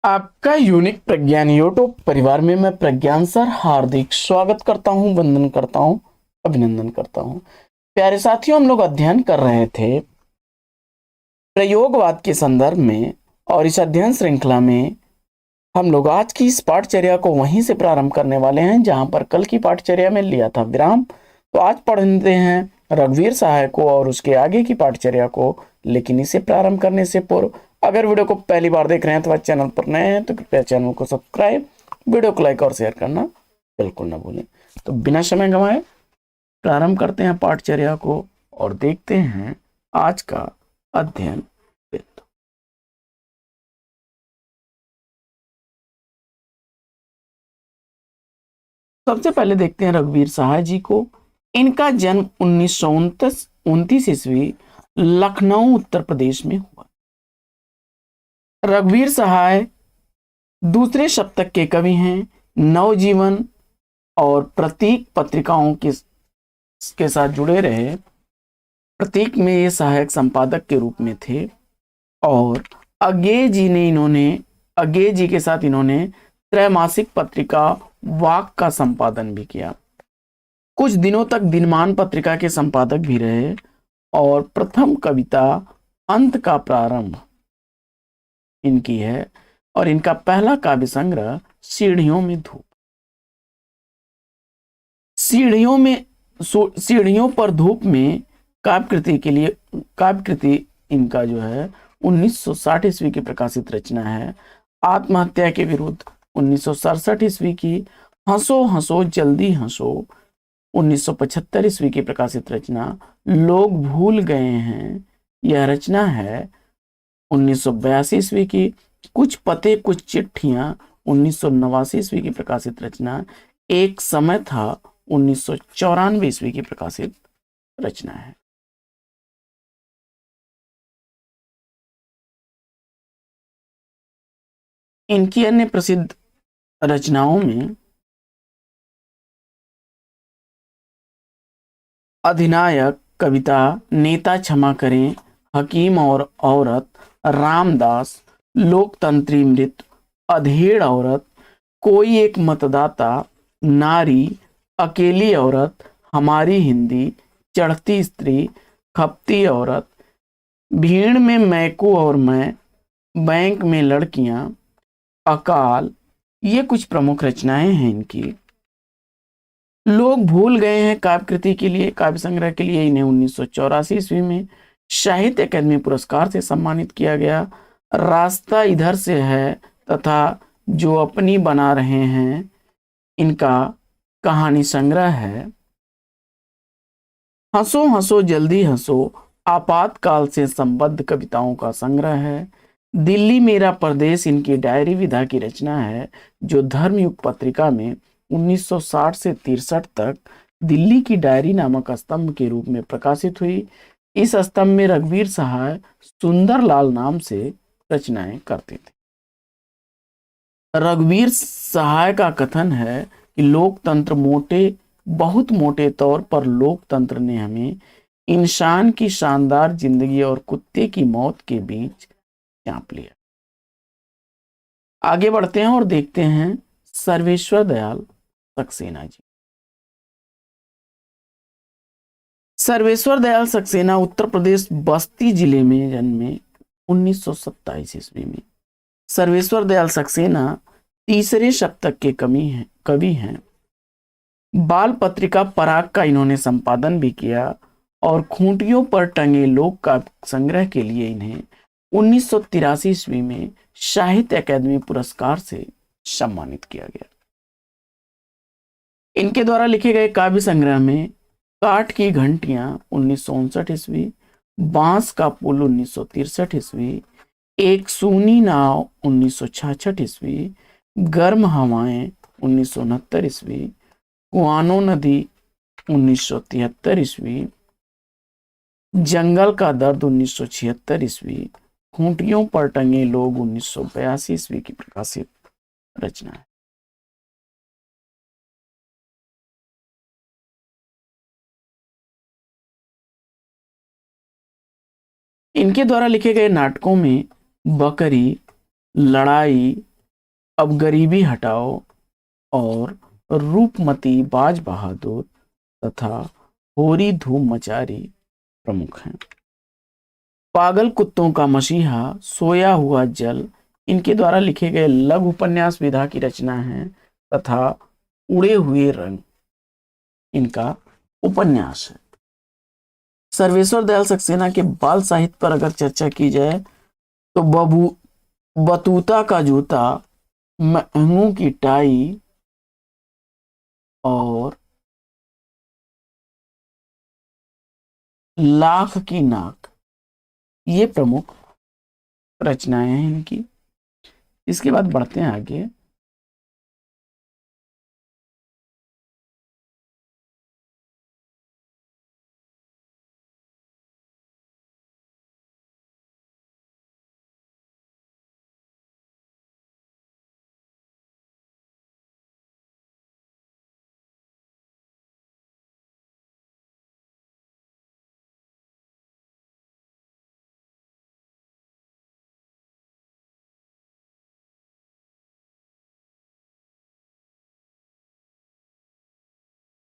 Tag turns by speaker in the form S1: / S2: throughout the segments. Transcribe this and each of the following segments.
S1: आपका यूनिक प्रज्ञान यूट्यूब परिवार में मैं प्रज्ञान सर हार्दिक स्वागत करता हूं, वंदन करता हूं, अभिनंदन करता हूं। प्यारे साथियों, हम लोग अध्ययन कर रहे थे प्रयोगवाद के संदर्भ में, और इस अध्ययन श्रृंखला में हम लोग आज की इस पाठचर्या को वहीं से प्रारंभ करने वाले हैं जहां पर कल की पाठचर्या में लिया था विराम। तो आज पढ़ते हैं रघुवीर सहाय को और उसके आगे की पाठचर्या को। लेकिन इसे प्रारंभ करने से पूर्व, अगर वीडियो को पहली बार देख रहे हैं तो चैनल पर नए हैं तो कृपया चैनल को सब्सक्राइब, वीडियो को लाइक और शेयर करना बिल्कुल ना भूलें। तो बिना समय गंवाए प्रारंभ करते हैं पाठचर्या को और देखते हैं आज का अध्ययन। सबसे पहले देखते हैं रघुवीर सहाय जी को। इनका जन्म 1929 ईस्वी लखनऊ उत्तर प्रदेश में हुआ। रघुवीर सहाय दूसरे शतक के कवि हैं। नवजीवन और प्रतीक पत्रिकाओं के साथ जुड़े रहे। प्रतीक में ये सहायक संपादक के रूप में थे और अज्ञेय जी के साथ इन्होंने त्रैमासिक पत्रिका वाक का संपादन भी किया। कुछ दिनों तक दिनमान पत्रिका के संपादक भी रहे और प्रथम कविता अंत का प्रारंभ इनकी है और इनका पहला काव्य संग्रह सीढ़ियों में धूप। सीढ़ियों पर धूप में काव्य कृति इनका जो है 1960 ईस्वी की प्रकाशित रचना है। आत्महत्या के विरुद्ध 1967 ईस्वी की हंसो हंसो जल्दी हंसो 1975 ईस्वी की प्रकाशित रचना लोग भूल गए हैं, यह रचना है 1982 ईस्वी की। कुछ पते कुछ चिट्ठियां 1989 ईस्वी की प्रकाशित रचना। एक समय था 1994 ईस्वी की प्रकाशित रचना है। इनकी अन्य प्रसिद्ध रचनाओं में अधिनायक कविता, नेता क्षमा करें, हकीम और औरत, रामदास, लोकतंत्री मृत, अधेड़ औरत, कोई एक मतदाता, नारी, अकेली औरत, हमारी हिंदी, चढ़ती स्त्री, खपती औरत, भीड़ में मैकू और मैं, बैंक में लड़कियां, अकाल, ये कुछ प्रमुख रचनाएं हैं इनकी। लोग भूल गए हैं काव्य के लिए, काव्य संग्रह के लिए इन्हें 1984 ईस्वी में साहित्य अकादमी पुरस्कार से सम्मानित किया गया। रास्ता इधर से है तथा जो अपनी बना रहे हैं, इनका कहानी संग्रह है। हंसो हंसो जल्दी हंसो आपातकाल से संबद्ध कविताओं का संग्रह है। दिल्ली मेरा प्रदेश इनकी डायरी विधा की रचना है जो धर्मयुग पत्रिका में 1960 से 63 तक दिल्ली की डायरी नामक स्तंभ के रूप में प्रकाशित हुई। इस स्तंभ में रघुवीर सहाय सुंदरलाल नाम से रचनाएं करते थे। रघुवीर सहाय का कथन है कि लोकतंत्र बहुत मोटे तौर पर लोकतंत्र ने हमें इंसान की शानदार जिंदगी और कुत्ते की मौत के बीच चांप लिया। आगे बढ़ते हैं और देखते हैं सर्वेश्वर दयाल सक्सेना जी। सर्वेश्वर दयाल सक्सेना उत्तर प्रदेश बस्ती जिले में जन्मे 1927 ईस्वी में। सर्वेश्वर दयाल सक्सेना तीसरे शतक के कवि हैं। बाल पत्रिका पराग का इन्होंने संपादन भी किया और खूंटियों पर टंगे लोक काव्य संग्रह के लिए इन्हें 1983 ईस्वी में साहित्य अकादमी पुरस्कार से सम्मानित किया गया। इनके द्वारा लिखे गए काव्य संग्रह में काठ की घंटियां 1959 ईस्वी, बांस का पुल 1963 ईस्वी, एक सूनी नाव 1966 ईस्वी, गर्म हवाएं 1969 ईस्वी, कुआनो नदी 1973 ईस्वी, जंगल का दर्द 1976 ईस्वी, खूंटियों पर टंगे लोग 1982 ईस्वी की प्रकाशित रचना है। इनके द्वारा लिखे गए नाटकों में बकरी, लड़ाई, अब गरीबी हटाओ और रूपमती बाज बहादुर तथा होरी धूम मचारी प्रमुख हैं। पागल कुत्तों का मसीहा, सोया हुआ जल इनके द्वारा लिखे गए लघु उपन्यास विधा की रचना है तथा उड़े हुए रंग इनका उपन्यास है। सर्वेश्वर दयाल सक्सेना के बाल साहित्य पर अगर चर्चा की जाए तो बतूता का जूता, महंगू की टाई और लाख की नाक ये प्रमुख रचनाएं हैं इनकी। इसके बाद बढ़ते हैं आगे।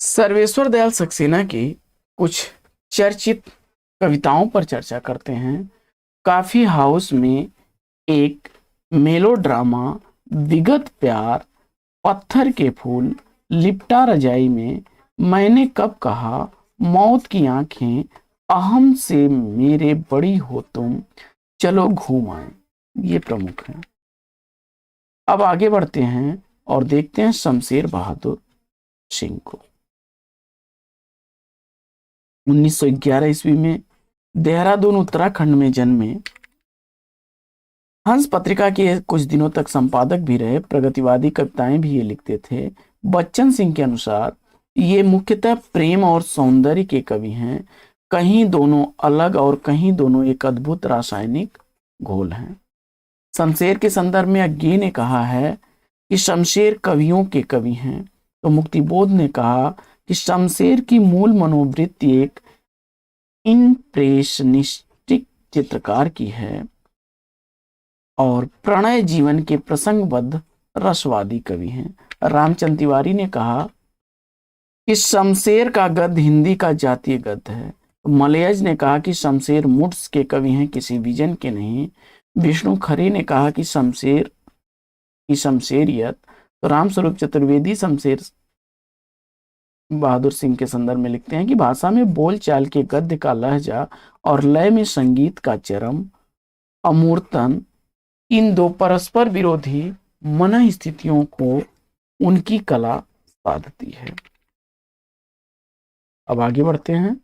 S1: सर्वेश्वर दयाल सक्सेना की कुछ चर्चित कविताओं पर चर्चा करते हैं। काफी हाउस में एक मेलोड्रामा, विगत प्यार, पत्थर के फूल, लिपटा रजाई में, मैंने कब कहा, मौत की आंखें, अहम से मेरे बड़ी हो तुम, चलो घूम आए ये प्रमुख हैं। अब आगे बढ़ते हैं और देखते हैं शमशेर बहादुर सिंह को। 1911 ईस्वी में देहरादून उत्तराखंड में जन्मे। हंस पत्रिका के कुछ दिनों तक संपादक भी रहे। प्रगतिवादी कविताएं भी ये लिखते थे। बच्चन सिंह के अनुसार ये मुख्यतः प्रेम और सौंदर्य के कवि हैं। कहीं दोनों अलग और कहीं दोनों एक अद्भुत रासायनिक घोल हैं। शमशेर के संदर्भ में अज्ञे ने कहा है कि शमशेर कवियों के कवि हैं, तो मुक्तिबोध ने कहा कि शमशेर की मूल मनोवृत्ति एक इम्प्रेशनिस्टिक चित्रकार की है और प्रणय जीवन के प्रसंगबद्ध रसवादी कवि हैं। रामचंद्र तिवारी ने कहा कि शमशेर का गद्य हिंदी का जातीय गद्य है। मलयज ने कहा कि शमशेर मुड्स के कवि हैं, किसी विजन के नहीं। विष्णु खरे ने कहा कि शमशेर की शमशेरियत। तो रामस्वरूप चतुर्वेदी शमशेर बहादुर सिंह के संदर्भ में लिखते हैं कि भाषा में बोलचाल के गद्य का लहजा और लय में संगीत का चरम अमूर्तन, इन दो परस्पर विरोधी मन स्थितियों को उनकी कला साधती है। अब आगे बढ़ते हैं।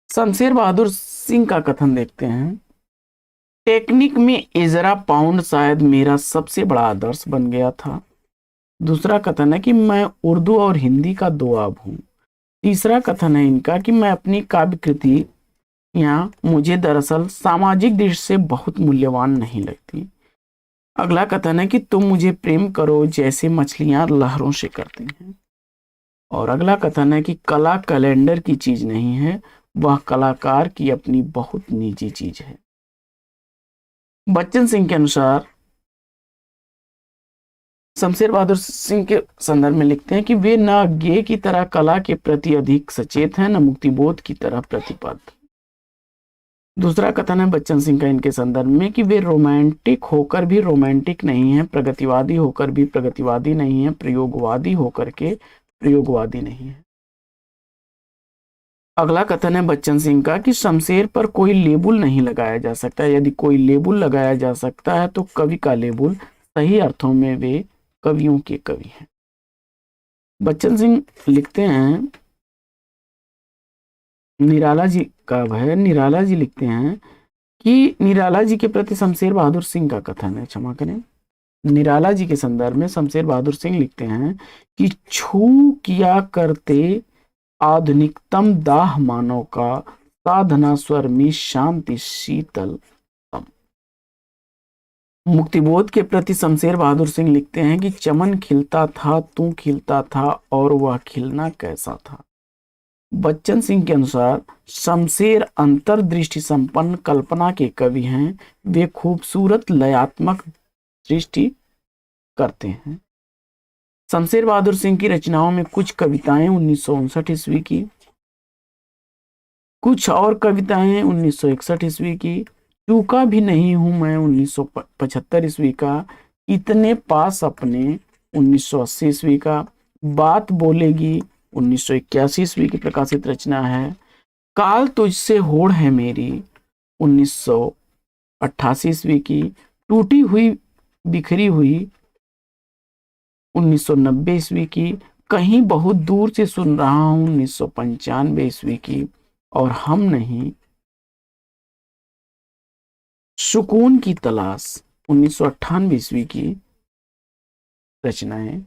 S1: शमशेर बहादुर सिंह का कथन देखते हैं। टेक्निक में एजरा पाउंड शायद मेरा सबसे बड़ा आदर्श बन गया था। दूसरा कथन है कि मैं उर्दू और हिंदी का दोआब हूं। तीसरा कथन है इनका कि मैं अपनी काव्य कृति मुझे दरअसल सामाजिक दृष्टि से बहुत मूल्यवान नहीं लगती। अगला कथन है कि तुम मुझे प्रेम करो जैसे मछलियां लहरों से करती हैं। और अगला कथन है कि कला कैलेंडर की चीज नहीं है, वह कलाकार की अपनी बहुत निजी चीज है। बच्चन सिंह के अनुसार शमशेर बहादुर सिंह के संदर्भ में लिखते हैं कि वे न अज्ञे की तरह कला के प्रति अधिक सचेत हैं, न मुक्तिबोध की तरह प्रतिबद्ध। दूसरा कथन है बच्चन सिंह का इनके संदर्भ में कि वे रोमांटिक होकर भी रोमांटिक नहीं है, प्रगतिवादी होकर भी प्रगतिवादी नहीं है, प्रयोगवादी होकर के प्रयोगवादी नहीं है। अगला कथन है बच्चन सिंह का कि शमशेर पर कोई लेबुल नहीं लगाया जा सकता। यदि कोई लेबुल लगाया जा सकता है तो कवि का लेबुल, सही अर्थों में वे कवियों के कवि हैं। बच्चन सिंह लिखते हैं, निराला जी का है, निराला जी लिखते हैं कि निराला जी के प्रति शमशेर बहादुर सिंह का कथन है, क्षमा करें, निराला जी के संदर्भ में शमशेर बहादुर सिंह लिखते हैं कि छू किया करते आधुनिकतम दाह मानव का, साधना स्वर में शांति शीतल। मुक्तिबोध के प्रति शमशेर बहादुर सिंह लिखते हैं कि चमन खिलता था, तू खिलता था और वह खिलना कैसा था। बच्चन सिंह के अनुसार शमशेर अंतर्दृष्टि संपन्न कल्पना के कवि हैं। वे खूबसूरत लयात्मक सृष्टि करते हैं। शमशेर बहादुर सिंह की रचनाओं में कुछ कविताएं 1959 ईस्वी की, कुछ और कविताएं 1961 ईस्वी की, चूका भी नहीं हूं मैं 1975 ईस्वी का, इतने पास अपने 1980 ईस्वी का, बात बोलेगी 1981 ईस्वी की प्रकाशित रचना है, काल तुझसे होड़ है मेरी 1988 ईस्वी की, टूटी हुई बिखरी हुई 1990 ईस्वी की, कहीं बहुत दूर से सुन रहा हूं 1995 ईस्वी की, और हम नहीं सुकून की तलाश 1998 ईस्वी की रचनाएं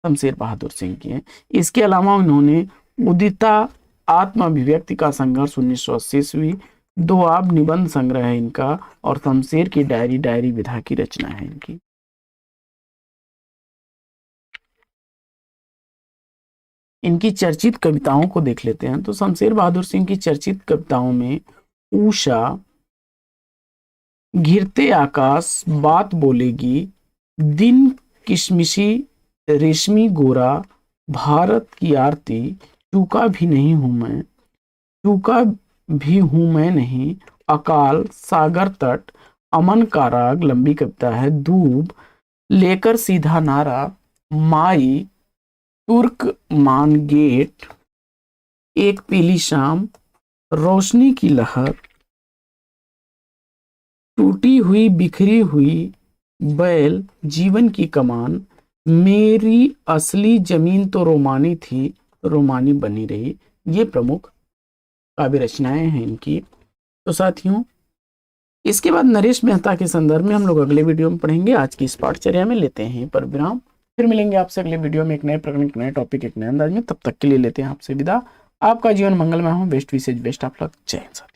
S1: शमशेर बहादुर सिंह की हैं। इसके अलावा उन्होंने उदिता आत्म अभिव्यक्ति का संघर्ष 1980 ईस्वी, दो आब निबंध संग्रह है इनका, और शमशेर की डायरी डायरी विधा की रचना है इनकी। इनकी चर्चित कविताओं को देख लेते हैं। तो शमशेर बहादुर सिंह की चर्चित कविताओं में उषा, घिरते आकाश, बात बोलेगी, दिन किशमिशी रेशमी गोरा, भारत की आरती, चूका भी नहीं हूं मैं, चूका भी हूं मैं नहीं, अकाल, सागर तट, अमन का राग लंबी कविता है, दूब, लेकर सीधा नारा, माई, तुर्कमान गेट, एक पीली शाम, रोशनी की लहर, टूटी हुई बिखरी हुई, बैल, जीवन की कमान, मेरी असली जमीन तो रोमानी थी, रोमानी बनी रही। ये प्रमुख काव्य रचनाएं हैं इनकी। तो साथियों, इसके बाद नरेश मेहता के संदर्भ में हम लोग अगले वीडियो में पढ़ेंगे। आज की इस पाठचर्या में लेते हैं पर विराम, फिर मिलेंगे आपसे अगले वीडियो में एक नए प्रकरण, एक नए टॉपिक, एक नए अंदाज में। तब तक के लिए लेते हैं आपसे विदा। आपका जीवन मंगलमय हो। बेस्ट विशेष बेस्ट ऑफ लक। जय हिंद।